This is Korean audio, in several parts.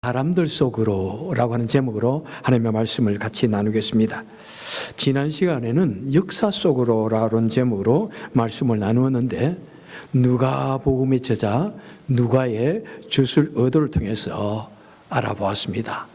사람들 속으로라고 하는 제목으로 하나님의 말씀을 같이 나누겠습니다. 지난 시간에는 역사 속으로라는 제목으로 말씀을 나누었는데 누가복음의 저자 누가의 주술 의도를 통해서 알아보았습니다.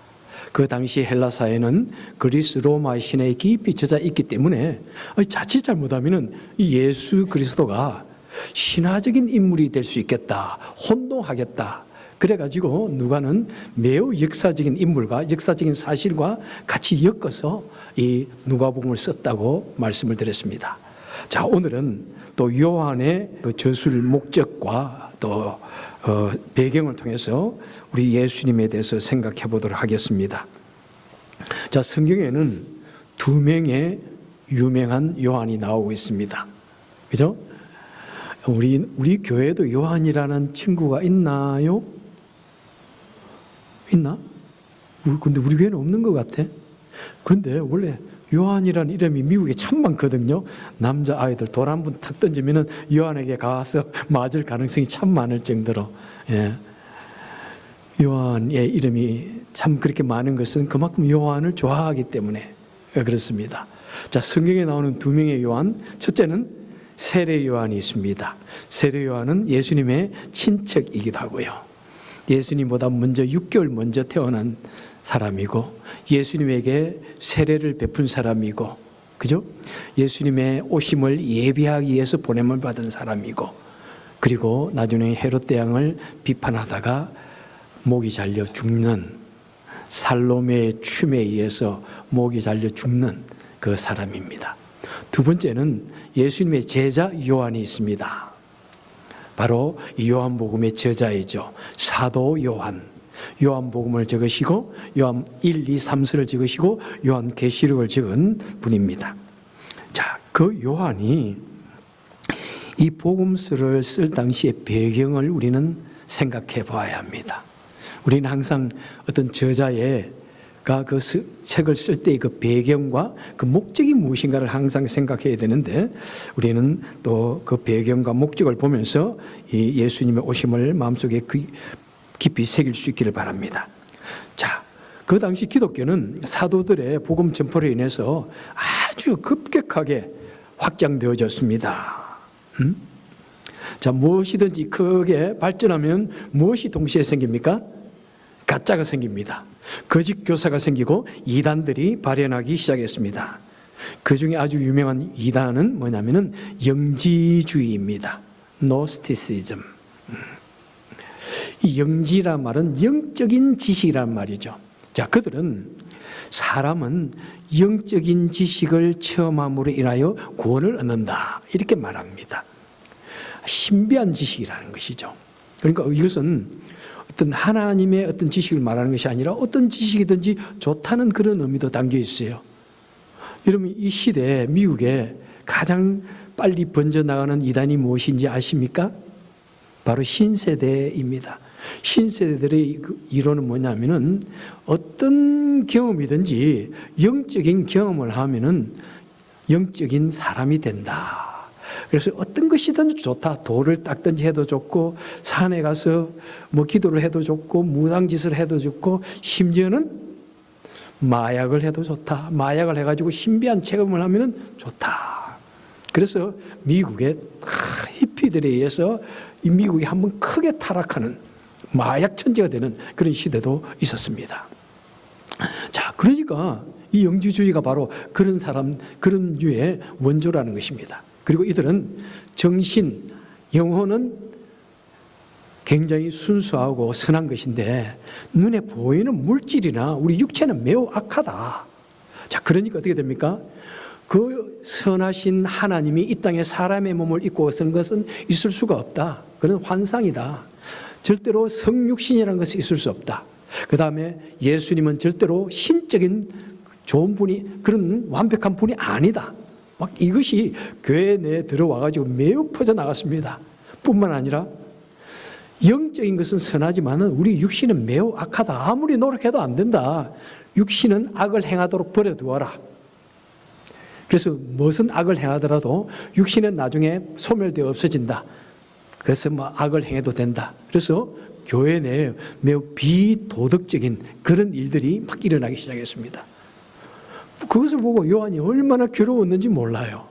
그 당시 헬라 사회는 그리스 로마의 신에 깊이 젖어 있기 때문에 자칫 잘못하면 예수 그리스도가 신화적인 인물이 될 수 있겠다, 혼동하겠다. 그래가지고 누가는 매우 역사적인 인물과 역사적인 사실과 같이 엮어서 이 누가복음을 썼다고 말씀을 드렸습니다. 자, 오늘은 또 요한의 그 저술 목적과 또 배경을 통해서 우리 예수님에 대해서 생각해 보도록 하겠습니다. 자, 성경에는 두 명의 유명한 요한이 나오고 있습니다. 그죠? 우리 교회에도 요한이라는 친구가 있나요? 있나? 근데 우리 교회는 없는 것 같아. 그런데 원래 요한이라는 이름이 미국에 참 많거든요. 남자아이들 돌 한 번 탁 던지면 요한에게 가서 맞을 가능성이 참 많을 정도로. 예. 요한의 이름이 참 그렇게 많은 것은 그만큼 요한을 좋아하기 때문에 그렇습니다. 자, 성경에 나오는 두 명의 요한, 첫째는 세례 요한이 있습니다. 세례 요한은 예수님의 친척이기도 하고요. 예수님보다 먼저 6개월 먼저 태어난 사람이고 예수님에게 세례를 베푼 사람이고, 그죠? 예수님의 오심을 예비하기 위해서 보냄을 받은 사람이고, 그리고 나중에 헤롯 대왕을 비판하다가 목이 잘려 죽는, 살로메의 춤에 의해서 목이 잘려 죽는 그 사람입니다. 두 번째는 예수님의 제자 요한이 있습니다. 바로 요한복음의 저자이죠. 사도 요한. 요한복음을 적으시고 요한 1, 2, 3서를 적으시고 요한계시록을 적은 분입니다. 자, 그 요한이 이 복음서를 쓸 당시의 배경을 우리는 생각해 봐야 합니다. 우리는 항상 어떤 저자가 그 책을 쓸 때의 그 배경과 그 목적이 무엇인가를 항상 생각해야 되는데, 우리는 또 그 배경과 목적을 보면서 이 예수님의 오심을 마음속에 깊이 새길 수 있기를 바랍니다. 자, 그 당시 기독교는 사도들의 복음 전포로 인해서 아주 급격하게 확장되어졌습니다. 자, 무엇이든지 크게 발전하면 무엇이 동시에 생깁니까? 가짜가 생깁니다. 거짓 교사가 생기고 이단들이 발현하기 시작했습니다. 그 중에 아주 유명한 이단은 뭐냐면은 영지주의입니다. 노스티시즘. 이 영지란 말은 영적인 지식이란 말이죠. 자, 그들은 사람은 영적인 지식을 체험함으로 인하여 구원을 얻는다, 이렇게 말합니다. 신비한 지식이라는 것이죠. 그러니까 이것은 어떤 하나님의 어떤 지식을 말하는 것이 아니라 어떤 지식이든지 좋다는 그런 의미도 담겨 있어요. 여러분, 이 시대에 미국에 가장 빨리 번져나가는 이단이 무엇인지 아십니까? 바로 신세대입니다. 신세대들의 이론은 뭐냐면은 어떤 경험이든지 영적인 경험을 하면은 영적인 사람이 된다. 그래서 어떤 것이든 좋다. 돌을 닦든지 해도 좋고, 산에 가서 뭐 기도를 해도 좋고, 무당짓을 해도 좋고, 심지어는 마약을 해도 좋다. 마약을 해가지고 신비한 체험을 하면 좋다. 그래서 미국의 히피들에 의해서 이 미국이 한번 크게 타락하는 마약 천지가 되는 그런 시대도 있었습니다. 자, 그러니까 이 영지주의가 바로 그런 사람, 그런 류의 원조라는 것입니다. 그리고 이들은 정신, 영혼은 굉장히 순수하고 선한 것인데 눈에 보이는 물질이나 우리 육체는 매우 악하다. 자, 그러니까 어떻게 됩니까? 그 선하신 하나님이 이 땅에 사람의 몸을 입고 오신 것은 있을 수가 없다. 그런 환상이다. 절대로 성육신이라는 것이 있을 수 없다. 그 다음에 예수님은 절대로 신적인 좋은 분이, 그런 완벽한 분이 아니다. 막 이것이 교회 내에 들어와가지고 매우 퍼져나갔습니다. 뿐만 아니라 영적인 것은 선하지만 우리 육신은 매우 악하다. 아무리 노력해도 안 된다. 육신은 악을 행하도록 버려두어라. 그래서 무슨 악을 행하더라도 육신은 나중에 소멸되어 없어진다. 그래서 뭐 악을 행해도 된다. 그래서 교회 내에 매우 비도덕적인 그런 일들이 막 일어나기 시작했습니다. 그것을 보고 요한이 얼마나 괴로웠는지 몰라요.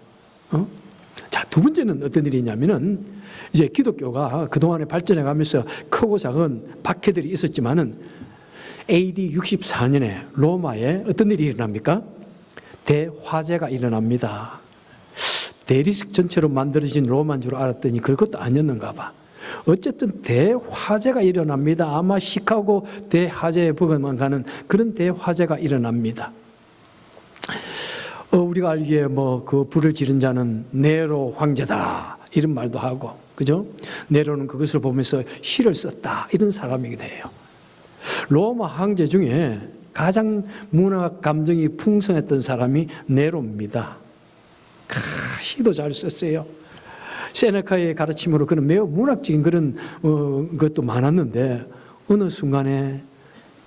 자, 두 번째는 어떤 일이 있냐면은 이제 기독교가 그동안에 발전해 가면서 크고 작은 박해들이 있었지만은 AD 64년에 로마에 어떤 일이 일어납니까? 대화재가 일어납니다. 대리석 전체로 만들어진 로마인 줄 알았더니 그것도 아니었는가 봐. 어쨌든 대화재가 일어납니다. 아마 시카고 대화재에 버금만 가는 그런 대화재가 일어납니다. 우리가 알기에 그 불을 지른 자는 네로 황제다 이런 말도 하고, 그죠? 네로는 그것을 보면서 시를 썼다 이런 사람이기도 해요. 로마 황제 중에 가장 문화적 감정이 풍성했던 사람이 네로입니다. 시도 잘 썼어요. 세네카의 가르침으로 그는 매우 문학적인 그런 것도 많았는데 어느 순간에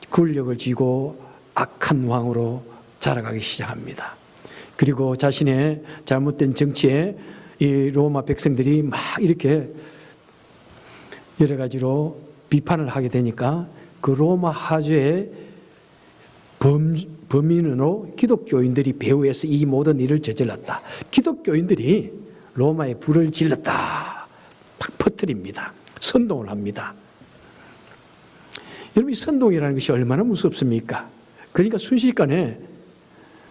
권력을 쥐고 악한 왕으로 자라가기 시작합니다. 그리고 자신의 잘못된 정치에 이 로마 백성들이 막 이렇게 여러 가지로 비판을 하게 되니까 그 로마 하주의 범인으로 기독교인들이 배후에서 이 모든 일을 저질렀다. 기독교인들이 로마에 불을 질렀다. 막 퍼뜨립니다. 선동을 합니다. 여러분, 이 선동이라는 것이 얼마나 무섭습니까? 그러니까 순식간에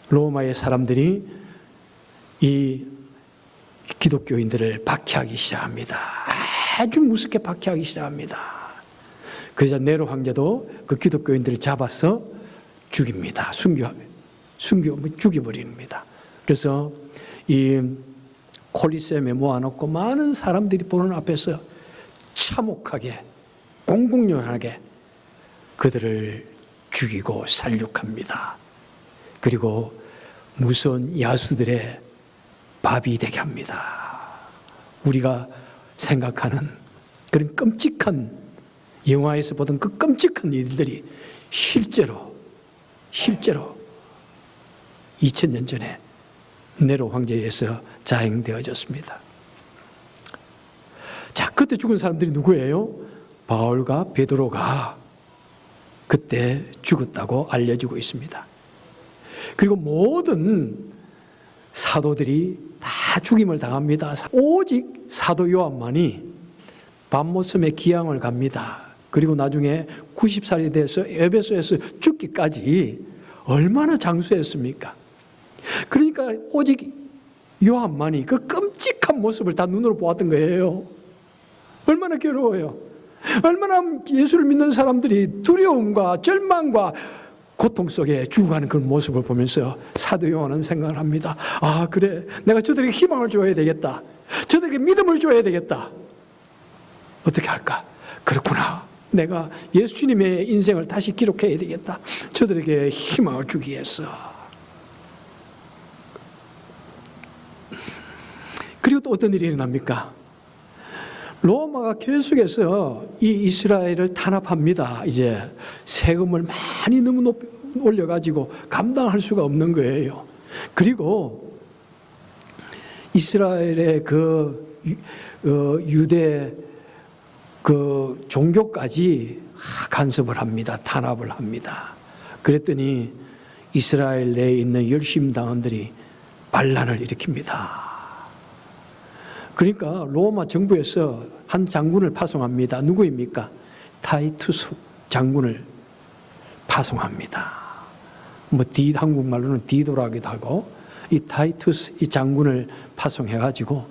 로마의 사람들이 이 기독교인들을 박해하기 시작합니다. 아주 무섭게 박해하기 시작합니다. 그러자 네로 황제도 그 기독교인들을 잡아서 죽입니다. 죽여버립니다. 그래서 이 콜리세움에 모아놓고 많은 사람들이 보는 앞에서 참혹하게 공공연하게 그들을 죽이고 살육합니다. 그리고 무서운 야수들의 밥이 되게 합니다. 우리가 생각하는 그런 끔찍한 영화에서 보던 그 끔찍한 일들이 실제로 2000년 전에 네로 황제에 의해서 자행되어졌습니다. 자, 그때 죽은 사람들이 누구예요? 바울과 베드로가 그때 죽었다고 알려지고 있습니다. 그리고 모든 사도들이 다 죽임을 당합니다. 오직 사도 요한만이 밤모섬에 기양을 갑니다. 그리고 나중에 90살이 돼서 에베소에서 죽기까지 얼마나 장수했습니까? 그러니까 오직 요한만이 그 끔찍한 모습을 다 눈으로 보았던 거예요. 얼마나 괴로워요. 얼마나 예수를 믿는 사람들이 두려움과 절망과 고통 속에 죽어가는 그런 모습을 보면서 사도 요한은 생각을 합니다. 아, 그래, 내가 저들에게 희망을 줘야 되겠다. 저들에게 믿음을 줘야 되겠다. 어떻게 할까? 그렇구나. 내가 예수님의 인생을 다시 기록해야 되겠다. 저들에게 희망을 주기 위해서. 그리고 또 어떤 일이 일어납니까? 로마가 계속해서 이 이스라엘을 탄압합니다. 이제 세금을 많이 너무 높이 올려가지고 감당할 수가 없는 거예요. 그리고 이스라엘의 그 유대 그 종교까지 간섭을 합니다. 탄압을 합니다. 그랬더니 이스라엘 내에 있는 열심당원들이 반란을 일으킵니다. 그러니까 로마 정부에서 한 장군을 파송합니다. 누구입니까? 타이투스 장군을 파송합니다. 한국말로는 디도라기도 하고, 이 타이투스 이 장군을 파송해가지고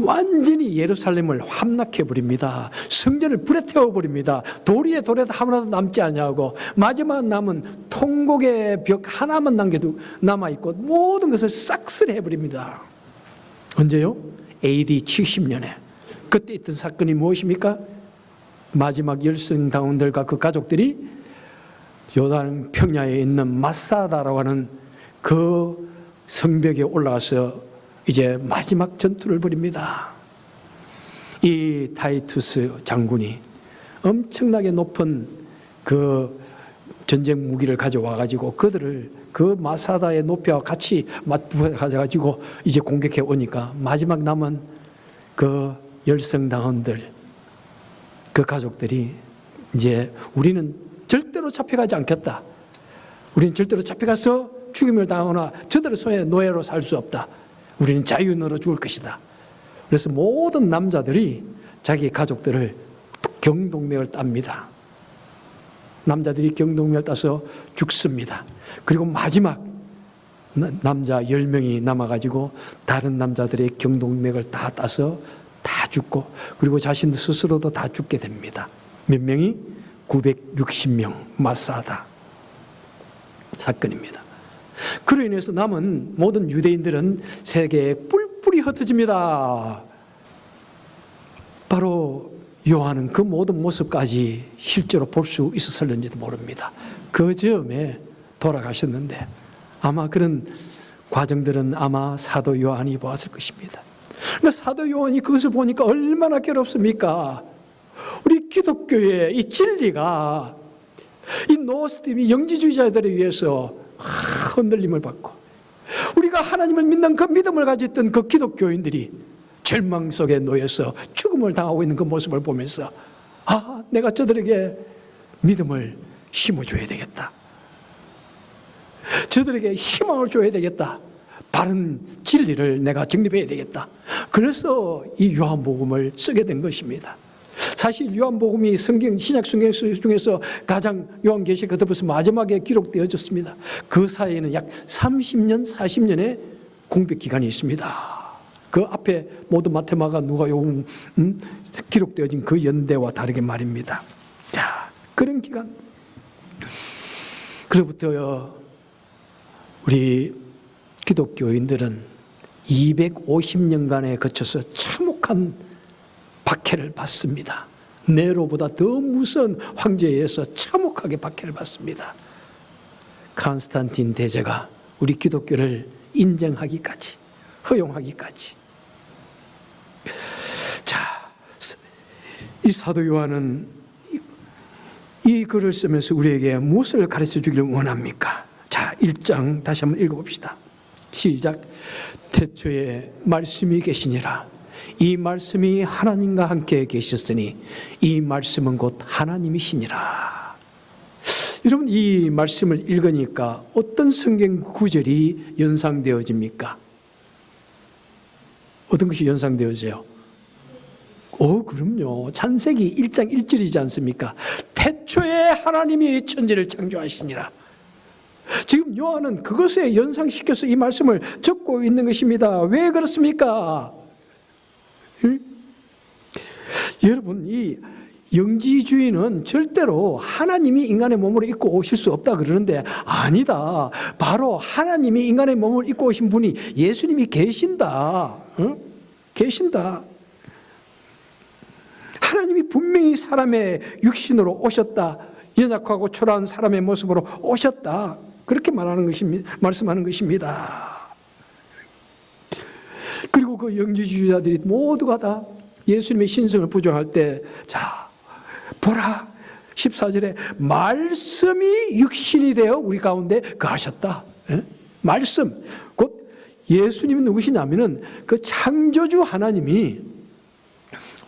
완전히 예루살렘을 함락해버립니다. 성전을 불에 태워버립니다. 도리에 도래도 하나도 남지 않냐고, 마지막 남은 통곡의 벽 하나만 남아있고 모든 것을 싹쓸이해버립니다. 언제요? AD 70년에. 그때 있던 사건이 무엇입니까? 마지막 열성당원들과 그 가족들이 요단 평야에 있는 마사다라고 하는 그 성벽에 올라가서 이제 마지막 전투를 벌입니다. 이 타이투스 장군이 엄청나게 높은 그 전쟁 무기를 가져와가지고 그들을 그 마사다의 높이와 같이 맞부어가지고 이제 공격해 오니까 마지막 남은 그 열성당원들, 그 가족들이 이제 우리는 절대로 잡혀가지 않겠다. 우리는 절대로 잡혀가서 죽임을 당하거나 저들의 손에 노예로 살 수 없다. 우리는 자유인으로 죽을 것이다. 그래서 모든 남자들이 자기 가족들을 경동맥을 땁니다. 남자들이 경동맥을 따서 죽습니다. 그리고 마지막 남자 10명이 남아가지고 다른 남자들의 경동맥을 다 따서 다 죽고, 그리고 자신 스스로도 다 죽게 됩니다. 몇 명이? 960명. 마사다 사건입니다. 그로 인해서 남은 모든 유대인들은 세계에 뿔뿔이 흩어집니다. 바로 요한은 그 모든 모습까지 실제로 볼 수 있었을는지도 모릅니다. 그 즈음에 돌아가셨는데 아마 그런 과정들은 아마 사도 요한이 보았을 것입니다. 그러니까 사도 요한이 그것을 보니까 얼마나 괴롭습니까? 우리 기독교의 이 진리가 이 노스팀이 영지주의자들에 의해서 흔들림을 받고, 우리가 하나님을 믿는 그 믿음을 가졌던 그 기독교인들이 절망 속에 놓여서 죽음을 당하고 있는 그 모습을 보면서, 내가 저들에게 믿음을 심어줘야 되겠다. 저들에게 희망을 줘야 되겠다. 바른 진리를 내가 정립해야 되겠다. 그래서 이 요한복음을 쓰게 된 것입니다. 사실 요한복음이 신약 성경 중에서 가장 요한계시록 끝에서 마지막에 기록되어졌습니다. 그 사이에는 약 30년, 40년의 공백 기간이 있습니다. 그 앞에 모두 마태마가 누가복음 기록되어진 그 연대와 다르게 말입니다. 자, 그런 기간. 그로부터 우리 기독교인들은 250년간에 거쳐서 참혹한 박해를 받습니다. 네로보다 더 무서운 황제에 의해서 참혹하게 박해를 받습니다. 콘스탄틴 대제가 우리 기독교를 인정하기까지, 허용하기까지. 자, 이 사도 요한은 이 글을 쓰면서 우리에게 무엇을 가르쳐 주기를 원합니까? 자, 1장 다시 한번 읽어봅시다. 시작. 태초에 말씀이 계시니라. 이 말씀이 하나님과 함께 계셨으니 이 말씀은 곧 하나님이시니라. 여러분, 이 말씀을 읽으니까 어떤 성경 구절이 연상되어집니까? 어떤 것이 연상되어져요? 그럼요. 창세기 1장 1절이지 않습니까? 태초에 하나님이 천지를 창조하시니라. 지금 요한은 그것에 연상시켜서 이 말씀을 적고 있는 것입니다. 왜 그렇습니까? 여러분, 이 영지주의는 절대로 하나님이 인간의 몸으로 입고 오실 수 없다 그러는데, 아니다. 바로 하나님이 인간의 몸을 입고 오신 분이 예수님이 계신다. 계신다. 하나님이 분명히 사람의 육신으로 오셨다. 연약하고 초라한 사람의 모습으로 오셨다. 그렇게 말하는 것입니다. 말씀하는 것입니다. 그리고 그 영지주의자들이 모두가 다 예수님의 신성을 부정할 때, 자, 보라, 14절에 말씀이 육신이 되어 우리 가운데 거하셨다. 말씀, 곧 예수님이 누구시냐면은 그 창조주 하나님이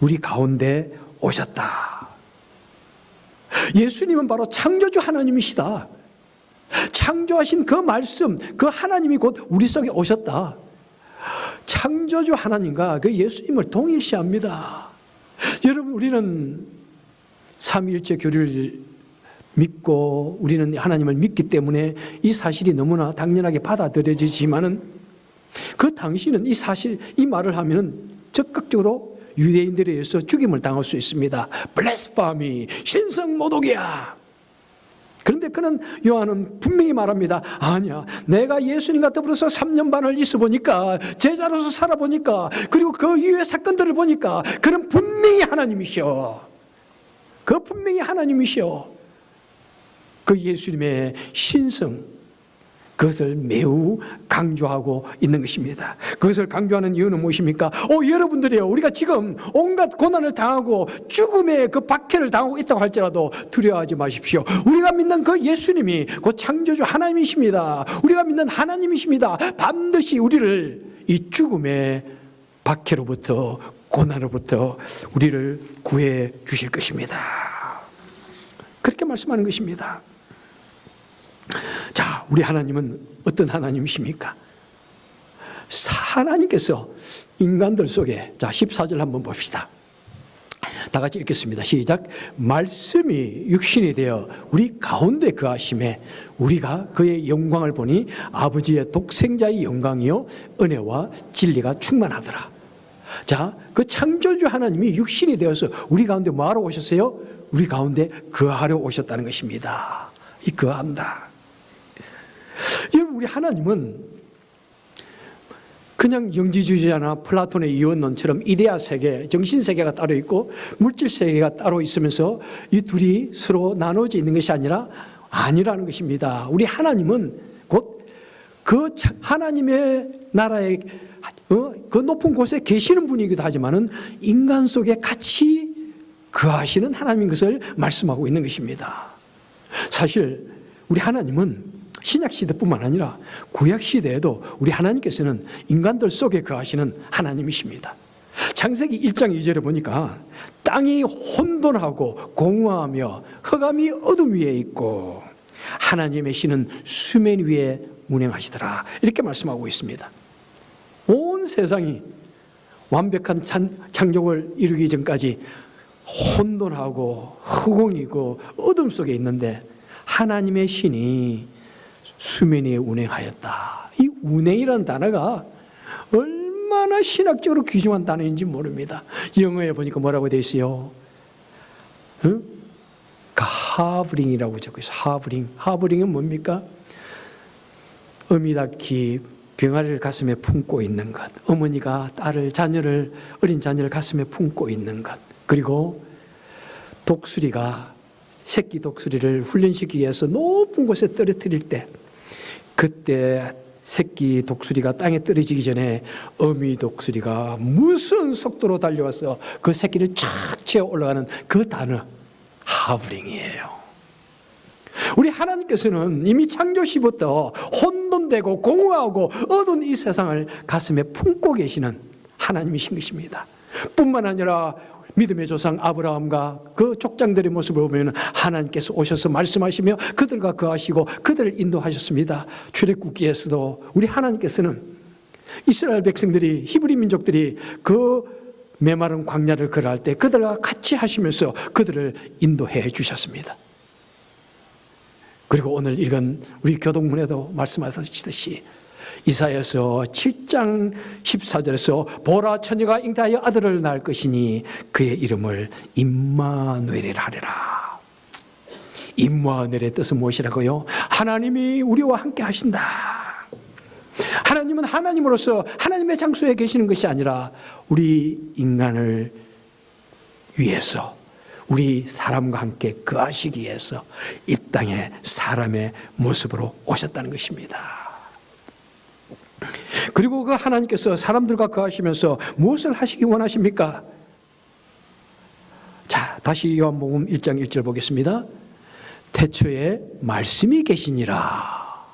우리 가운데 오셨다. 예수님은 바로 창조주 하나님이시다. 창조하신 그 말씀, 그 하나님이 곧 우리 속에 오셨다. 창조주 하나님과 그 예수님을 동일시합니다. 여러분, 우리는 삼위일체 교리를 믿고 우리는 하나님을 믿기 때문에 이 사실이 너무나 당연하게 받아들여지지만은, 그 당시는 이 사실, 이 말을 하면은 적극적으로 유대인들에 의해서 죽임을 당할 수 있습니다. 블레스파미, 신성모독이야. 그런데 그는, 요한은 분명히 말합니다. 아니야, 내가 예수님과 더불어서 3년 반을 있어 보니까, 제자로서 살아보니까, 그리고 그 이후의 사건들을 보니까 그는 분명히 하나님이셔. 그 분명히 하나님이셔. 그 예수님의 신성, 그것을 매우 강조하고 있는 것입니다. 그것을 강조하는 이유는 무엇입니까? 여러분들이요, 우리가 지금 온갖 고난을 당하고 죽음의 그 박해를 당하고 있다고 할지라도 두려워하지 마십시오. 우리가 믿는 그 예수님이 그 창조주 하나님이십니다. 우리가 믿는 하나님이십니다. 반드시 우리를 이 죽음의 박해로부터, 고난으로부터 우리를 구해 주실 것입니다. 그렇게 말씀하는 것입니다. 자, 우리 하나님은 어떤 하나님이십니까? 하나님께서 인간들 속에, 자, 14절 한번 봅시다. 다 같이 읽겠습니다. 시작. 말씀이 육신이 되어 우리 가운데 거하심에 우리가 그의 영광을 보니 아버지의 독생자의 영광이요 은혜와 진리가 충만하더라. 자, 그 창조주 하나님이 육신이 되어서 우리 가운데 뭐하러 오셨어요? 우리 가운데 거하러 오셨다는 것입니다. 이 거한다. 여러분, 우리 하나님은 그냥 영지주의자나 플라톤의 이원론처럼 이데아 세계, 정신 세계가 따로 있고 물질 세계가 따로 있으면서 이 둘이 서로 나눠져 있는 것이 아니라는 것입니다. 우리 하나님은 곧 그 하나님의 나라의 그 높은 곳에 계시는 분이기도 하지만은 인간 속에 같이 거하시는 하나님인 것을 말씀하고 있는 것입니다. 사실 우리 하나님은 신약시대뿐만 아니라 구약시대에도 우리 하나님께서는 인간들 속에 거하시는 하나님이십니다. 창세기 1장 2절에 보니까 땅이 혼돈하고 공허하며 흑암이 어둠 위에 있고 하나님의 신은 수면 위에 운행하시더라, 이렇게 말씀하고 있습니다. 온 세상이 완벽한 창조를 이루기 전까지 혼돈하고 허공이고 어둠 속에 있는데 하나님의 신이 수면 위에 운행하였다. 이 운행이라는 단어가 얼마나 신학적으로 귀중한 단어인지 모릅니다. 영어에 보니까 뭐라고 되어 있어요? 하브링이라고 적혀 있어요. 하브링. 하브링은 뭡니까? 어미 닭이 병아리를 가슴에 품고 있는 것, 어머니가 어린 자녀를 가슴에 품고 있는 것, 그리고 독수리가 새끼 독수리를 훈련시키기 위해서 높은 곳에 떨어뜨릴 때, 그때 새끼 독수리가 땅에 떨어지기 전에 어미 독수리가 무슨 속도로 달려와서 그 새끼를 착 치어 올라가는 그 단어, 하브링이에요. 우리 하나님께서는 이미 창조 시부터 혼돈되고 공허하고 어두운 이 세상을 가슴에 품고 계시는 하나님이신 것입니다. 뿐만 아니라 믿음의 조상 아브라함과 그 족장들의 모습을 보면 하나님께서 오셔서 말씀하시며 그들과 거하시고 그들을 인도하셨습니다. 출애굽기에서도 우리 하나님께서는 이스라엘 백성들이, 히브리 민족들이 그 메마른 광야를 걸어갈 때 그들과 같이 하시면서 그들을 인도해 주셨습니다. 그리고 오늘 읽은 우리 교동문에도 말씀하셨듯이 이사야서 7장 14절에서 보라, 처녀가 잉태하여 아들을 낳을 것이니 그의 이름을 임마누엘이라 하리라. 임마누엘의 뜻은 무엇이라고요? 하나님이 우리와 함께 하신다. 하나님은 하나님으로서 하나님의 장소에 계시는 것이 아니라 우리 인간을 위해서, 우리 사람과 함께 거하시기 위해서 이 땅에 사람의 모습으로 오셨다는 것입니다. 그리고 그 하나님께서 사람들과 거하시면서 무엇을 하시기 원하십니까? 자, 다시 요한복음 1장 1절 보겠습니다. 태초에 말씀이 계시니라.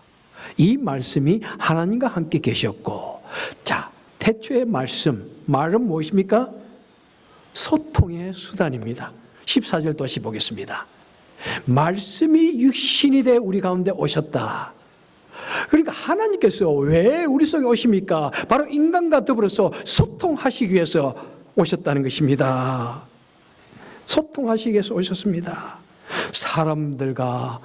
이 말씀이 하나님과 함께 계셨고, 자, 태초의 말은 무엇입니까? 소통의 수단입니다. 14절 다시 보겠습니다. 말씀이 육신이 돼 우리 가운데 오셨다. 그러니까 하나님께서 왜 우리 속에 오십니까? 바로 인간과 더불어서 소통하시기 위해서 오셨다는 것입니다. 소통하시기 위해서 오셨습니다. 사람들과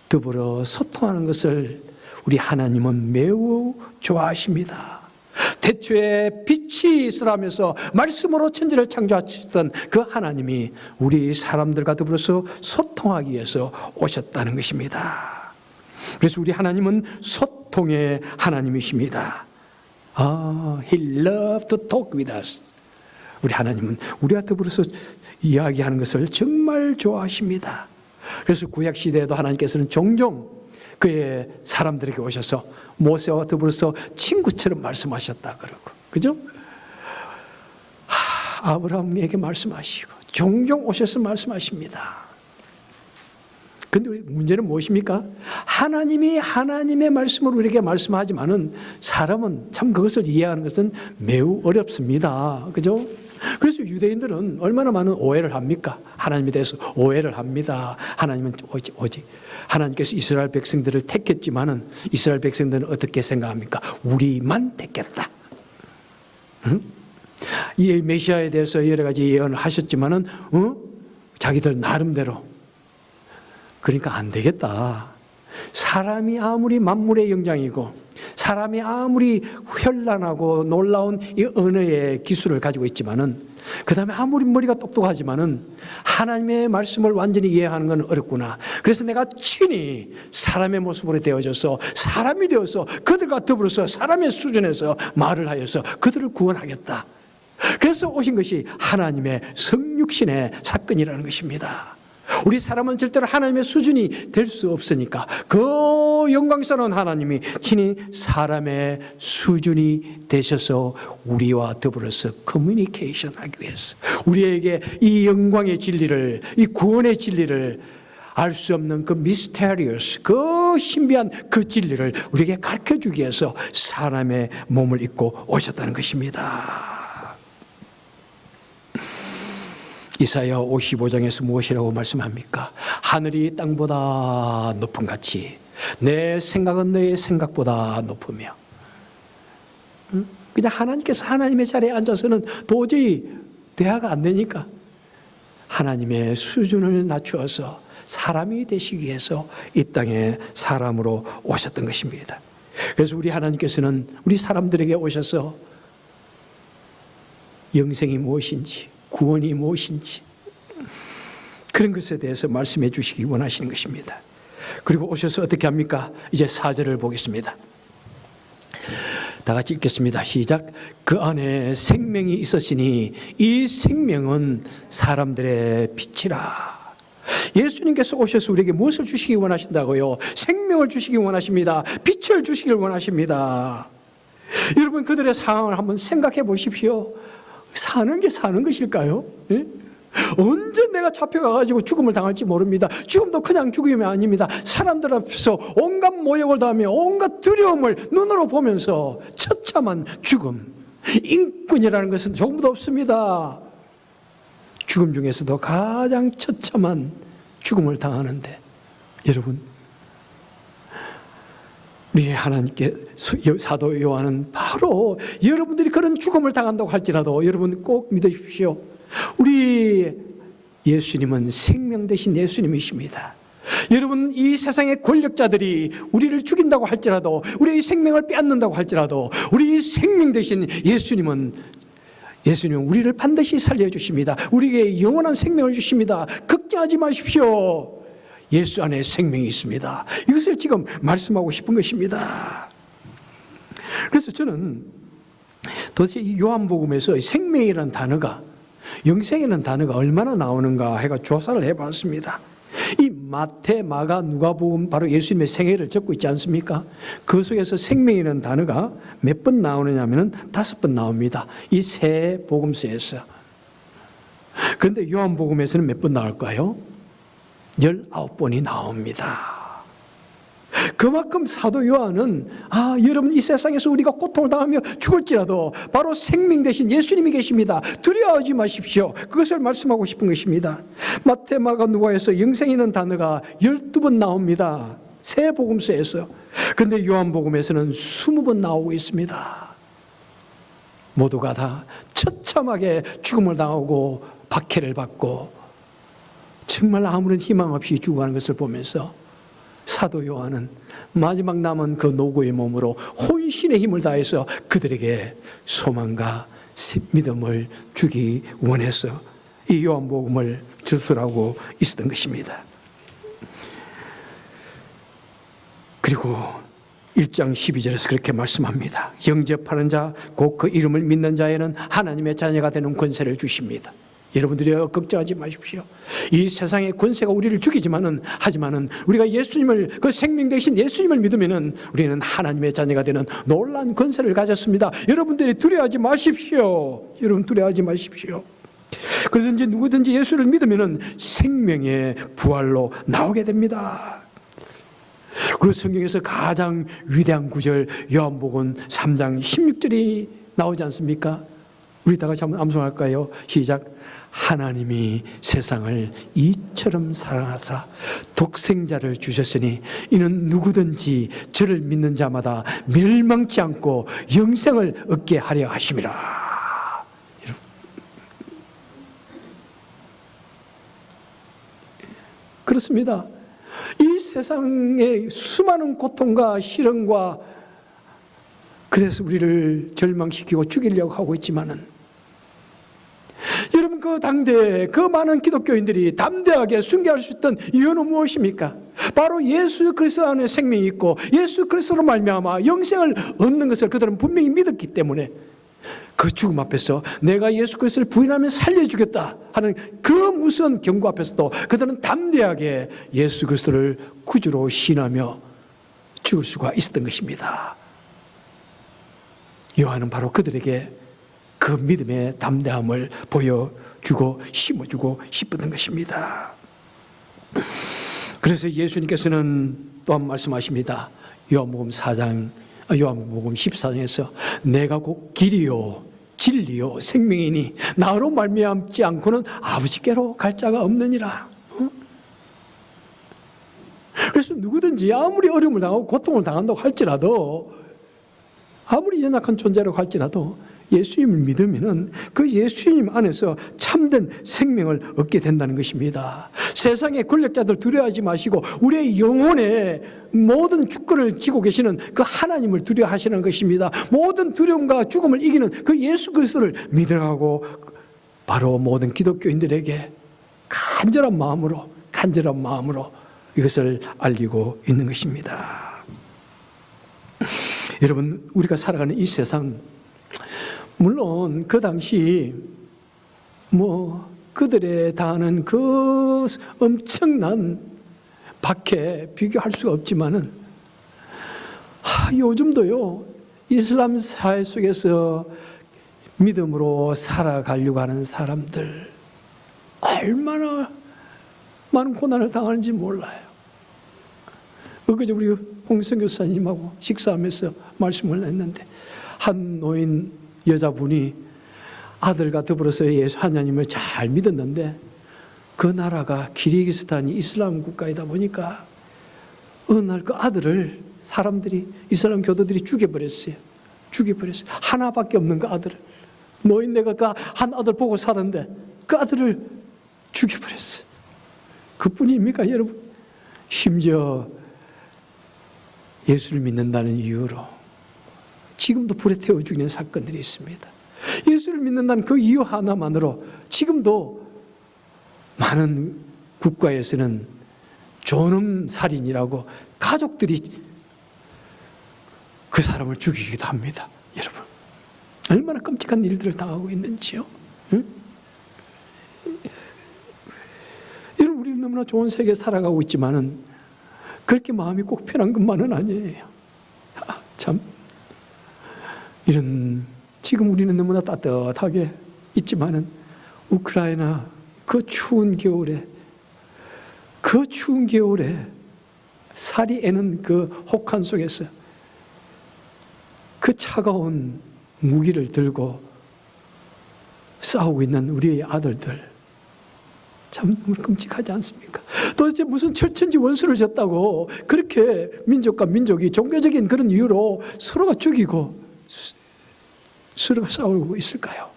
더불어 소통하는 것을 우리 하나님은 매우 좋아하십니다. 태초에 빛이 있으라면서 말씀으로 천지를 창조하셨던 그 하나님이 우리 사람들과 더불어서 소통하기 위해서 오셨다는 것입니다. 그래서 우리 하나님은 소통의 하나님이십니다. He loved to talk with us. 우리 하나님은 우리와 더불어서 이야기하는 것을 정말 좋아하십니다. 그래서 구약시대에도 하나님께서는 종종 그의 사람들에게 오셔서 모세와 더불어서 친구처럼 말씀하셨다 그러고, 그죠? 아브라함에게 말씀하시고 종종 오셔서 말씀하십니다. 그런데 문제는 무엇입니까? 하나님이 하나님의 말씀으로 우리에게 말씀하지만은 사람은 참 그것을 이해하는 것은 매우 어렵습니다. 그죠? 그래서 유대인들은 얼마나 많은 오해를 합니까? 하나님에 대해서 오해를 합니다. 하나님은 오직 하나님께서 이스라엘 백성들을 택했지만은 이스라엘 백성들은 어떻게 생각합니까? 우리만 택했다. 응? 이 메시아에 대해서 여러 가지 예언을 하셨지만은 자기들 나름대로 그러니까 안 되겠다. 사람이 아무리 만물의 영장이고 사람이 아무리 현란하고 놀라운 이 언어의 기술을 가지고 있지만은 그 다음에 아무리 머리가 똑똑하지만은 하나님의 말씀을 완전히 이해하는 건 어렵구나. 그래서 내가 친히 사람의 모습으로 되어져서 사람이 되어서 그들과 더불어서 사람의 수준에서 말을 하여서 그들을 구원하겠다. 그래서 오신 것이 하나님의 성육신의 사건이라는 것입니다. 우리 사람은 절대로 하나님의 수준이 될 수 없으니까 그 영광스러운 하나님이 친히 사람의 수준이 되셔서 우리와 더불어서 커뮤니케이션 하기 위해서 우리에게 이 영광의 진리를, 이 구원의 진리를 알 수 없는 그 미스테리어스, 그 신비한 그 진리를 우리에게 가르쳐주기 위해서 사람의 몸을 입고 오셨다는 것입니다. 이사야 55장에서 무엇이라고 말씀합니까? 하늘이 땅보다 높은 같이 내 생각은 너의 생각보다 높으며, 그냥 하나님께서 하나님의 자리에 앉아서는 도저히 대화가 안 되니까 하나님의 수준을 낮추어서 사람이 되시기 위해서 이 땅에 사람으로 오셨던 것입니다. 그래서 우리 하나님께서는 우리 사람들에게 오셔서 영생이 무엇인지, 구원이 무엇인지 그런 것에 대해서 말씀해 주시기 원하시는 것입니다. 그리고 오셔서 어떻게 합니까? 이제 4절을 보겠습니다. 다 같이 읽겠습니다. 시작. 그 안에 생명이 있었으니 이 생명은 사람들의 빛이라. 예수님께서 오셔서 우리에게 무엇을 주시기 원하신다고요? 생명을 주시기 원하십니다. 빛을 주시길 원하십니다. 여러분, 그들의 상황을 한번 생각해 보십시오. 사는 게 사는 것일까요? 예? 언제 내가 잡혀가가지고 죽음을 당할지 모릅니다. 죽음도 그냥 죽음이 아닙니다. 사람들 앞에서 온갖 모욕을 당하며 온갖 두려움을 눈으로 보면서 처참한 죽음. 인권이라는 것은 조금도 없습니다. 죽음 중에서도 가장 처참한 죽음을 당하는데, 여러분, 우리 하나님께 사도 요한은 바로 여러분들이 그런 죽음을 당한다고 할지라도 여러분 꼭 믿으십시오. 우리 예수님은 생명 대신 예수님이십니다. 여러분, 이 세상의 권력자들이 우리를 죽인다고 할지라도, 우리의 생명을 빼앗는다고 할지라도 우리 생명 대신 예수님은 우리를 반드시 살려주십니다. 우리에게 영원한 생명을 주십니다. 걱정하지 마십시오. 예수 안에 생명이 있습니다. 이것을 지금 말씀하고 싶은 것입니다. 그래서 저는 도대체 이 요한복음에서 생명이라는 단어가, 영생이라는 단어가 얼마나 나오는가 해가 조사를 해봤습니다. 이 마태, 마가, 누가복음 바로 예수님의 생애를 적고 있지 않습니까? 그 속에서 생명이라는 단어가 몇 번 나오느냐면 5번 나옵니다. 이 세 복음서에서. 그런데 요한복음에서는 몇 번 나올까요? 19번이 나옵니다. 그만큼 사도 요한은 여러분, 이 세상에서 우리가 고통을 당하며 죽을지라도 바로 생명 대신 예수님이 계십니다. 두려워하지 마십시오. 그것을 말씀하고 싶은 것입니다. 마태, 마가, 누가에서 영생이라는 단어가 12번 나옵니다. 세 복음서에서. 그런데 요한복음에서는 20번 나오고 있습니다. 모두가 다 처참하게 죽음을 당하고 박해를 받고 정말 아무런 희망 없이 죽어가는 것을 보면서 사도 요한은 마지막 남은 그 노고의 몸으로 혼신의 힘을 다해서 그들에게 소망과 믿음을 주기 원해서 이 요한복음을 저술하고 있었던 것입니다. 그리고 1장 12절에서 그렇게 말씀합니다. 영접하는 자, 곧 그 이름을 믿는 자에는 하나님의 자녀가 되는 권세를 주십니다. 여러분들이 걱정하지 마십시오. 이 세상의 권세가 우리를 죽이지만은, 하지만은 우리가 예수님을, 그 생명 대신 예수님을 믿으면은 우리는 하나님의 자녀가 되는 놀라운 권세를 가졌습니다. 여러분들이 두려워하지 마십시오. 여러분, 두려워하지 마십시오. 그러든지 누구든지 예수를 믿으면은 생명의 부활로 나오게 됩니다. 그리고 성경에서 가장 위대한 구절 요한복음 3장 16절이 나오지 않습니까? 우리 다 같이 한번 암송할까요? 시작. 하나님이 세상을 이처럼 사랑하사 독생자를 주셨으니 이는 누구든지 저를 믿는 자마다 멸망치 않고 영생을 얻게 하려 하심이라. 그렇습니다. 이 세상의 수많은 고통과 시련과 그래서 우리를 절망시키고 죽이려고 하고 있지만은 여러분 그 당대에 그 많은 기독교인들이 담대하게 순교할 수 있던 이유는 무엇입니까? 바로 예수 그리스도 안에 생명이 있고 예수 그리스도로 말미암아 영생을 얻는 것을 그들은 분명히 믿었기 때문에 그 죽음 앞에서 내가 예수 그리스도를 부인하면 살려주겠다 하는 그 무서운 경고 앞에서도 그들은 담대하게 예수 그리스도를 구주로 신하며 죽을 수가 있었던 것입니다. 요한은 바로 그들에게 그 믿음의 담대함을 보여주고 심어주고 싶었던 것입니다. 그래서 예수님께서는 또한 말씀하십니다. 요한복음 14장에서 내가 곧 길이요 진리요 생명이니 나로 말미암지 않고는 아버지께로 갈 자가 없느니라. 그래서 누구든지 아무리 어려움을 당하고 고통을 당한다고 할지라도 아무리 연약한 존재라고 할지라도 예수님을 믿으면은 그 예수님 안에서 참된 생명을 얻게 된다는 것입니다. 세상의 권력자들 두려워하지 마시고 우리의 영혼의 모든 주권을 쥐고 계시는 그 하나님을 두려워하시는 것입니다. 모든 두려움과 죽음을 이기는 그 예수 그리스도를 믿으라고 바로 모든 기독교인들에게 간절한 마음으로 이것을 알리고 있는 것입니다. 여러분, 우리가 살아가는 이 세상, 물론 그 당시 그들에 당하는 그 엄청난 박해 비교할 수가 없지만은 요즘도요 이슬람 사회 속에서 믿음으로 살아가려고 하는 사람들 얼마나 많은 고난을 당하는지 몰라요. 그저 우리 홍성 교사님하고 식사하면서 말씀을 했는데 한 노인 여자분이 아들과 더불어서 예수 하나님을 잘 믿었는데 그 나라가 키르기스탄이 이슬람 국가이다 보니까 어느 날 그 아들을 사람들이 이슬람 교도들이 죽여버렸어요. 하나밖에 없는 그 아들을. 노인네가 그 한 아들 보고 살았는데 그 아들을 죽여버렸어요. 그뿐입니까 여러분? 심지어 예수를 믿는다는 이유로 지금도 불에 태워 죽이는 사건들이 있습니다. 예수를 믿는다는 그 이유 하나만으로 지금도 많은 국가에서는 존엄살인이라고 가족들이 그 사람을 죽이기도 합니다. 여러분, 얼마나 끔찍한 일들을 당하고 있는지요. 응? 여러분, 우리는 너무나 좋은 세계에 살아가고 있지만은 그렇게 마음이 꼭 편한 것만은 아니에요. 참 이런 지금 우리는 너무나 따뜻하게 있지만은 우크라이나 그 추운 겨울에 살이 애는 그 혹한 속에서 그 차가운 무기를 들고 싸우고 있는 우리의 아들들 참 너무 끔찍하지 않습니까? 도대체 무슨 철천지 원수를 졌다고 그렇게 민족과 민족이 종교적인 그런 이유로 서로가 죽이고 서로가 싸우고 있을까요?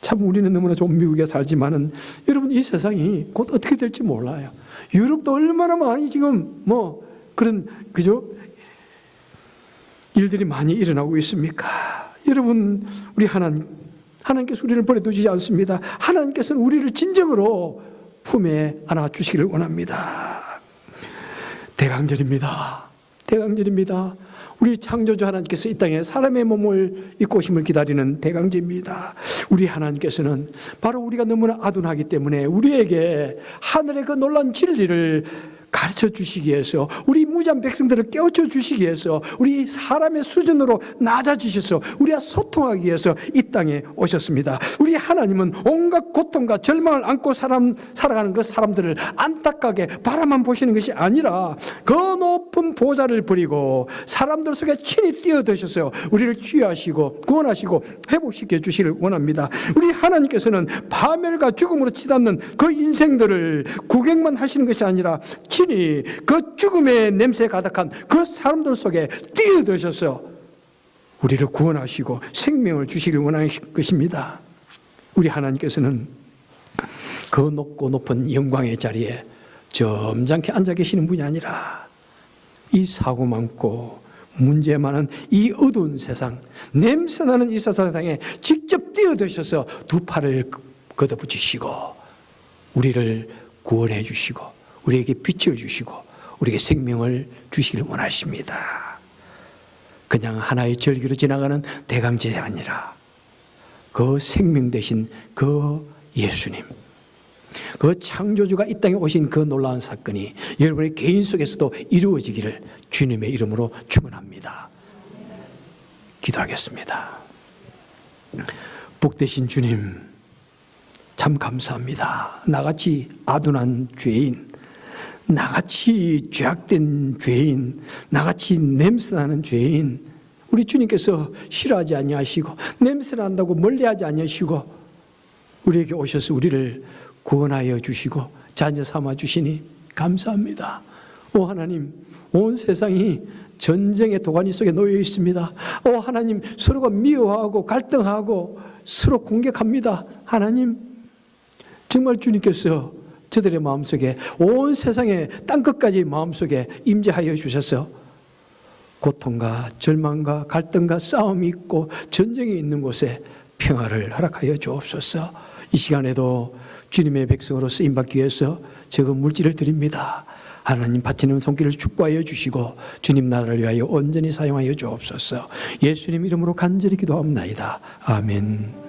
참 우리는 너무나 좋은 미국에 살지만은 여러분 이 세상이 곧 어떻게 될지 몰라요. 유럽도 얼마나 많이 지금 그런 그죠? 일들이 많이 일어나고 있습니까? 여러분 우리 하나님께서 우리를 버려두지 않습니다. 하나님께서는 우리를 진정으로 품에 안아주시기를 원합니다. 대강절입니다. 우리 창조주 하나님께서 이 땅에 사람의 몸을 입고 오심을 기다리는 대강제입니다. 우리 하나님께서는 바로 우리가 너무나 아둔하기 때문에 우리에게 하늘의 그 놀라운 진리를 가르쳐 주시기 위해서 우리 무지한 백성들을 깨우쳐 주시기 위해서 우리 사람의 수준으로 낮아지셔서 우리와 소통하기 위해서 이 땅에 오셨습니다. 우리 하나님은 온갖 고통과 절망을 안고 살아가는 그 사람들을 안타깝게 바라만 보시는 것이 아니라 그 높은 보좌를 버리고 사람들 속에 친히 뛰어드셔서 우리를 치유하시고 구원하시고 회복시켜 주시기를 원합니다. 우리 하나님께서는 파멸과 죽음으로 치닫는 그 인생들을 구경만 하시는 것이 아니라 친히 그 죽음의 냄새 가득한 그 사람들 속에 뛰어드셔서 우리를 구원하시고 생명을 주시기를 원하는 것입니다. 우리 하나님께서는 그 높고 높은 영광의 자리에 점잖게 앉아 계시는 분이 아니라 이 사고 많고 문제 많은 이 어두운 세상, 냄새나는 이 세상에 직접 뛰어드셔서 두 팔을 걷어붙이시고 우리를 구원해 주시고 우리에게 빛을 주시고 우리에게 생명을 주시기를 원하십니다. 그냥 하나의 절기로 지나가는 대강제가 아니라 그 생명 되신 그 예수님, 그 창조주가 이 땅에 오신 그 놀라운 사건이 여러분의 개인 속에서도 이루어지기를 주님의 이름으로 축원합니다. 기도하겠습니다. 복되신 주님, 참 감사합니다. 나같이 아둔한 죄인, 나같이 죄악된 죄인, 나같이 냄새나는 죄인, 우리 주님께서 싫어하지 아니하시고 냄새난다고 멀리하지 아니하시고 우리에게 오셔서 우리를 구원하여 주시고 자녀 삼아 주시니 감사합니다. 오 하나님, 온 세상이 전쟁의 도가니 속에 놓여 있습니다. 오 하나님, 서로가 미워하고 갈등하고 서로 공격합니다. 하나님, 정말 주님께서 저들의 마음속에 온 세상의 땅끝까지 마음속에 임재하여 주셔서 고통과 절망과 갈등과 싸움이 있고 전쟁이 있는 곳에 평화를 허락하여 주옵소서. 이 시간에도 주님의 백성으로 쓰임받기 위해서 적은 물질을 드립니다. 하나님 바치는 손길을 축복하여 주시고 주님 나라를 위하여 온전히 사용하여 주옵소서. 예수님 이름으로 간절히 기도합니다. 아멘.